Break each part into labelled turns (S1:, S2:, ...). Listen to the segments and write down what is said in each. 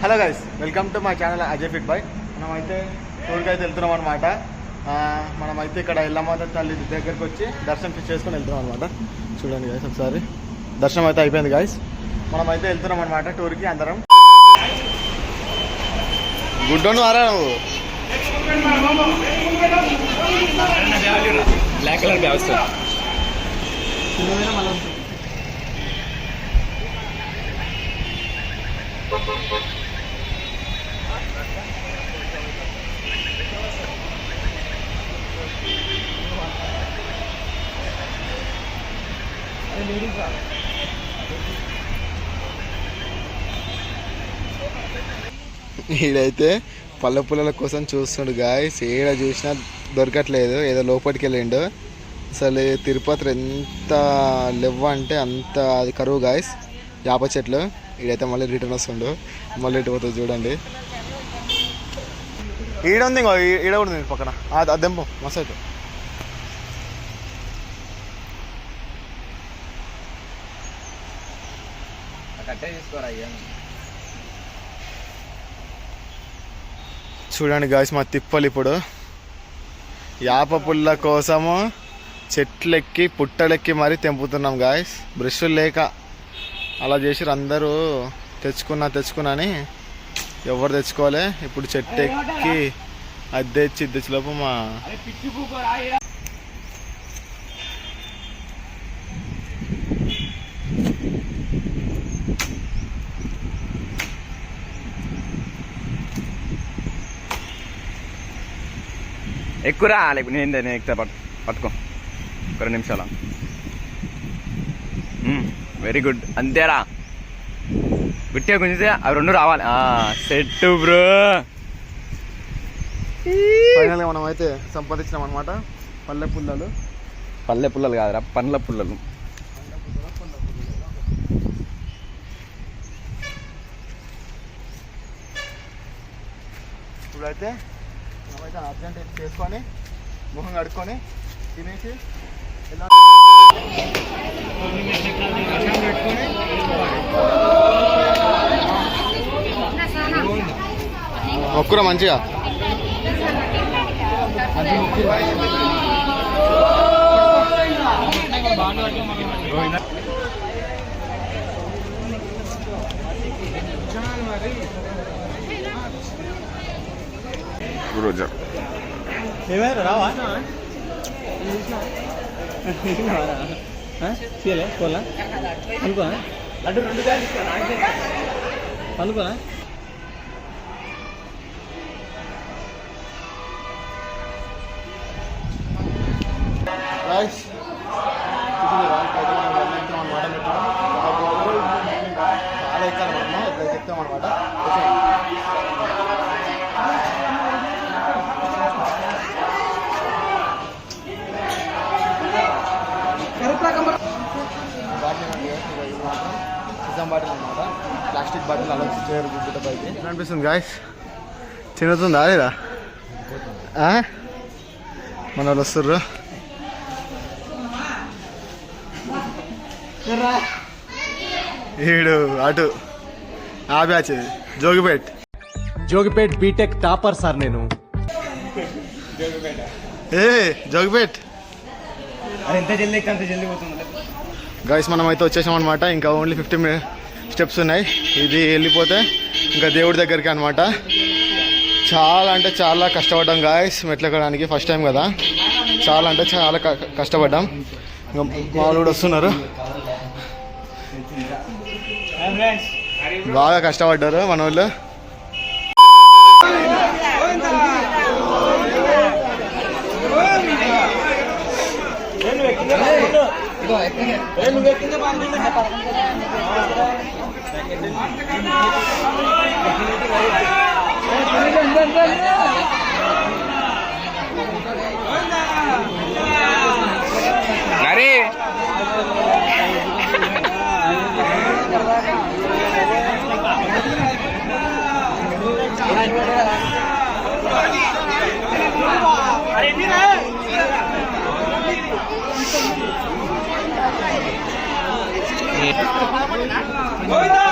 S1: Hello guys, welcome to my channel Ajay fit boy. మనమైతే టూర్కి అయితే వెళ్తున్నాం అనమాట. మనమైతే ఇక్కడ ఎల్లమ్మ తల్లి దగ్గరికి వచ్చి దర్శనం చేసుకొని వెళ్తున్నాం అనమాట. చూడండి గైస్, ఒకసారి దర్శనం అయితే అయిపోయింది గైస్. మనమైతే వెళ్తున్నాం అనమాట టూర్కి అందరం. గుడ్డోను ఆరా నువ్వు
S2: బ్లాక్ కలర్ వ్యవస్థ
S1: ఈడైతే పళ్ళ పుల్లల కోసం చూస్తుండు గాయస్. ఏడ చూసినా దొరకట్లేదు, ఏదో లోపలికి వెళ్ళిండు. అసలు తిరుపతి ఎంత లెవ్వ అంటే అంత అది కరువు గాయస్. యాప చెట్లు. ఈడైతే మళ్ళీ రిటర్న్ వస్తుండు, మళ్ళీ ఇటు పోతుంది చూడండి. ఈడ ఉంది, ఈడ కూడా ఉంది పక్కన. అద్దెంపం మస్తు అయితే. చూడండి గాయస్, మా తిప్పలు ఇప్పుడు యాప పుల్ల కోసము చెట్లెక్కి పుట్టలెక్కి మరీ తెంపుతున్నాం గాయస్. బ్రష్లు లేక అలా చేసి అందరూ తెచ్చుకున్నాని ఎవరు తెచ్చుకోవాలి. ఇప్పుడు చెట్టు ఎక్కి అది తెచ్చి లోపు మా
S2: ఎక్కువరా లేకపోతే నేను ఎక్కుతా పట్టుకో ఒక 2 నిమిషాలు. వెరీ గుడ్, అంతేరా. గుట్టిగా గుంజితే అవి 2 రావాలి. Set bro.
S1: ఫైనల్గా మనం అయితే సంపాదించినాం అనమాట. పల్లె పుల్లలు
S2: కాదురా, పండ్ల పుల్లలు.
S1: ఇప్పుడైతే మనమైతే అర్జెంట్ చేసుకొని ముఖం కడుక్కొని తినేసి మొక్కురా మంచిగా.
S2: రోజా
S1: ఏమైనా రావా పోలా అనుకోనా లడ్డు 2 అనుకోనా. చాలా ఎక్కాలి మనము, ఇట్లా చెప్తాం అనమాట. బాటిల్ అనమాట, ప్లాస్టిక్ బాటిల్ అలా చేయరు గుడ్డ పైకి. అనిపిస్తుంది గాయస్, చిన్నతుందా అదేరా. మన వాళ్ళు వస్తుర్రు. ఈడు అటు ఆ batch
S3: Jogipet BTech topper sir నేను.
S1: జోగిపేట్
S2: ఎంత జల్దీ అంత జల్దీ పోతుంది
S1: గాయస్. మనం అయితే వచ్చేసాం అనమాట. ఇంకా ఓన్లీ 50 స్టెప్స్ ఉన్నాయి. ఇది వెళ్ళిపోతే ఇంకా దేవుడి దగ్గరికి అనమాట. చాలా అంటే చాలా కష్టపడ్డాం గాయస్ మెట్లు ఎక్కడానికి. ఫస్ట్ టైం కదా, చాలా అంటే చాలా కష్టపడ్డాం. ఇంకా మా వాళ్ళు కూడా వస్తున్నారు, బాగా కష్టపడ్డారు మన వాళ్ళు.
S2: అరే
S1: Govinda!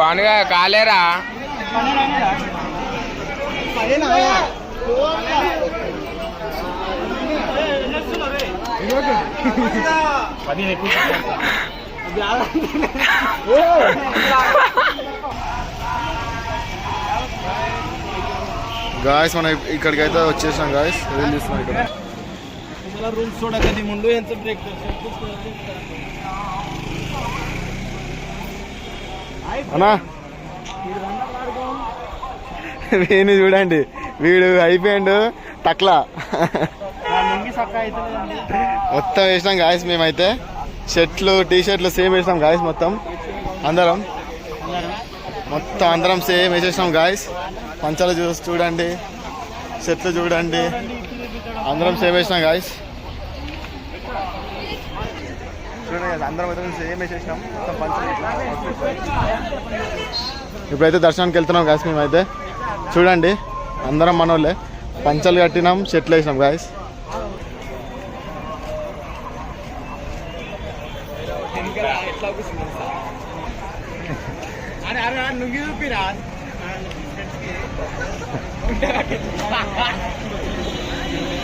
S4: బాగా కాలేరా
S1: గాయస్ మనం ఇక్కడికి అయితే వచ్చేసాం గాయస్. రీల్ చూస్తున్నాం ఇక్కడ.
S3: రూల్స్ చూడకది ముందు ఎంత బ్రేక్
S1: అన్నా వీడిని చూడండి, వీడు అయిపోయాడు టక్లా. మొత్తం వేసినాం గాయస్. మేమైతే షర్ట్లు టీ షర్ట్లు సేమ్ వేసినాం గాయస్. మొత్తం అందరం సేమ్ వేసేసినాం గాయస్. పంచాలు చూడండి, షర్ట్లు చూడండి, అందరం సేమ్ వేసినాం గాయస్. చూడండి guys, అందరం అయితే సేమ్ వేసేసినాం మొత్తం పంచాలు. ఇప్పుడైతే దర్శనానికి వెళ్తున్నాం గాయస్. మేమైతే చూడండి అందరం మనోళ్ళే పంచలు కట్టినాం, షర్ట్లు వేసినాం గాయస్.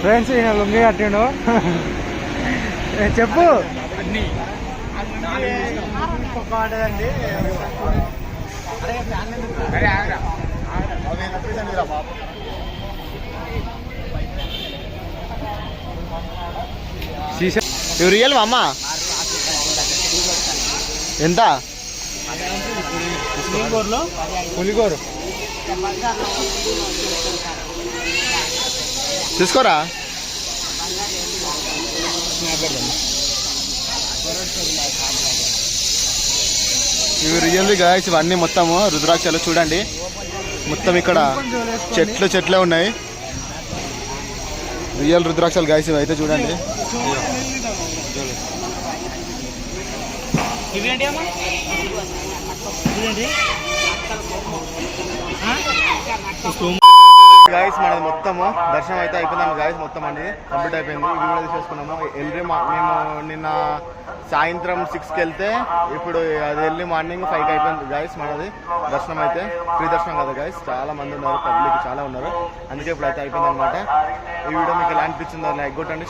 S3: ఫ్రెండ్స్ ఈయన లుంగి కట్టిండు. చెప్పు
S1: ఇవి రియల్ మా అమ్మ ఎంత? పులిగోరు తీసుకోరా. ఇవి రియల్లీ గాయస్. ఇవన్నీ మొత్తము రుద్రాక్షలు చూడండి. మొత్తం ఇక్కడ చెట్లే ఉన్నాయి. రియల్ రుద్రాక్షలు గాయస్ ఇవి అయితే చూడండి. గాయస్ మనది మొత్తము దర్శనం అయితే అయిపోయింది గాయస్. మొత్తం అనేది కంప్లీట్ అయిపోయింది. ఇవి కూడా తీసేసుకున్నాము. మేము నిన్న సాయంత్రం 6కి వెళ్తే ఇప్పుడు అది ఎర్లీ మార్నింగ్ 5కి అయిపోయింది గాయస్. మనది దర్శనం అయితే ఫ్రీ దర్శనం కదా గాయస్. చాలా మంది ఉన్నారు, పబ్లిక్ చాలా ఉన్నారు. అందుకే ఇప్పుడు అయితే అయిపోయింది అనమాట. ఈ వీడియో మీకు ఎలా అనిపించిందో లైక్ కొట్టండి.